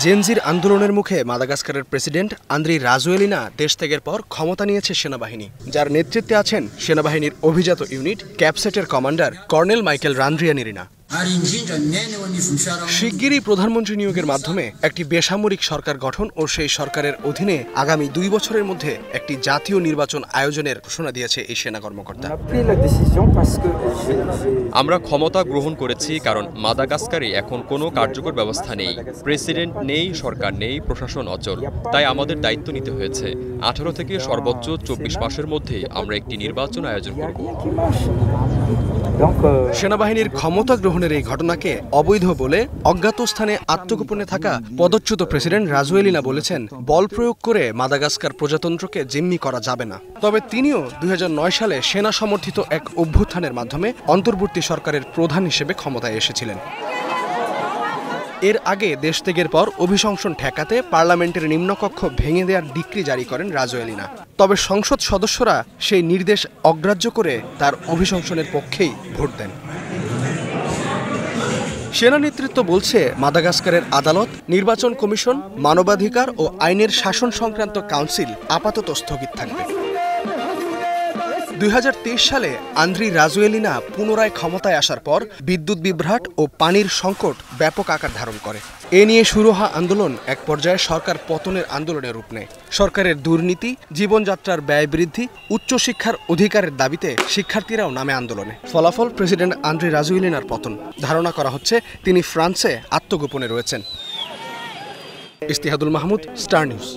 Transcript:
জেনজির আন্দোলনের মুখে মাদাগাস্কারের president Andriy Rajoelina দেশ ত্যাগের পর ক্ষমতা নিয়েছে সেনাবাহিনী, যার নেতৃত্বে আছেন সেনাবাহিনীর অভিজাত ইউনিট ক্যাপসেটের কমান্ডার কর্নেল মাইকেল রান্দ্রিয়ানিরিনা। শিগগিরই প্রধানমন্ত্রী নিয়োগের মাধ্যমে একটি বেসামরিক সরকার গঠন ও সেই সরকারের অধীনে আগামী 2 বছরের মধ্যে একটি জাতীয় নির্বাচন আয়োজনের ঘোষণা দিয়েছে এই সেনা কর্মকর্তা। আমরা ক্ষমতা গ্রহণ করেছি কারণ মাদাগাস্কারে এখন কোনো কার্যকর ব্যবস্থা নেই, প্রেসিডেন্ট নেই, সরকার নেই, প্রশাসন অচল। তাই আমাদের দায়িত্ব নিতে হয়েছে। 18 থেকে সর্বোচ্চ 24 মাসের মধ্যে আমরা একটি নির্বাচন আয়োজন করব। সেনাবাহিনীর ক্ষমতা গ্রহণের এই ঘটনাকে অবৈধ বলে অজ্ঞাত স্থানে আত্মগোপনে থাকা পদচ্যুত প্রেসিডেন্ট রাজোয়েলিনা বলেছেন, বল প্রয়োগ করে মাদাগাস্কার প্রজাতন্ত্রকে জিম্মি করা যাবে না। তবে তিনিও 2009 সালে সেনা সমর্থিত এক অভ্যুত্থানের মাধ্যমে অন্তর্বর্তী সরকারের প্রধান হিসেবে ক্ষমতায় এসেছিলেন। এর আগে দেশ ত্যাগের পর অভিশংসন ঠেকাতে পার্লামেন্টের নিম্নকক্ষ ভেঙে দেওয়ার ডিক্রি জারি করেন রাজোয়েলিনা। তবে সংসদ সদস্যরা সেই নির্দেশ অগ্রাহ্য করে তার অভিশংসনের পক্ষেই ভোট দেন। সেনা নেতৃত্ব বলছে, মাদাগাস্কারের আদালত, নির্বাচন কমিশন, মানবাধিকার ও আইনের শাসন সংক্রান্ত কাউন্সিল আপাতত স্থগিত থাকবে। 2023 সালে আন্দ্রি রাজোয়েলিনা পুনরায় ক্ষমতায় আসার পর বিদ্যুৎ বিভ্রাট ও পানির সংকট ব্যাপক আকার ধারণ করে। এ নিয়ে শুরু হওয়া আন্দোলন এক পর্যায়ে সরকার পতনের আন্দোলনের রূপ নেয়। সরকারের দুর্নীতি, জীবনযাত্রার ব্যয় বৃদ্ধি, উচ্চশিক্ষার অধিকারের দাবিতে শিক্ষার্থীরাও নামে আন্দোলনে। ফলাফল প্রেসিডেন্ট আন্দ্রি রাজোয়েলিনার পতন। ধারণা করা হচ্ছে তিনি ফ্রান্সে আত্মগোপনে রয়েছেন। ইস্তিহাদুল মাহমুদ, স্টার নিউজ।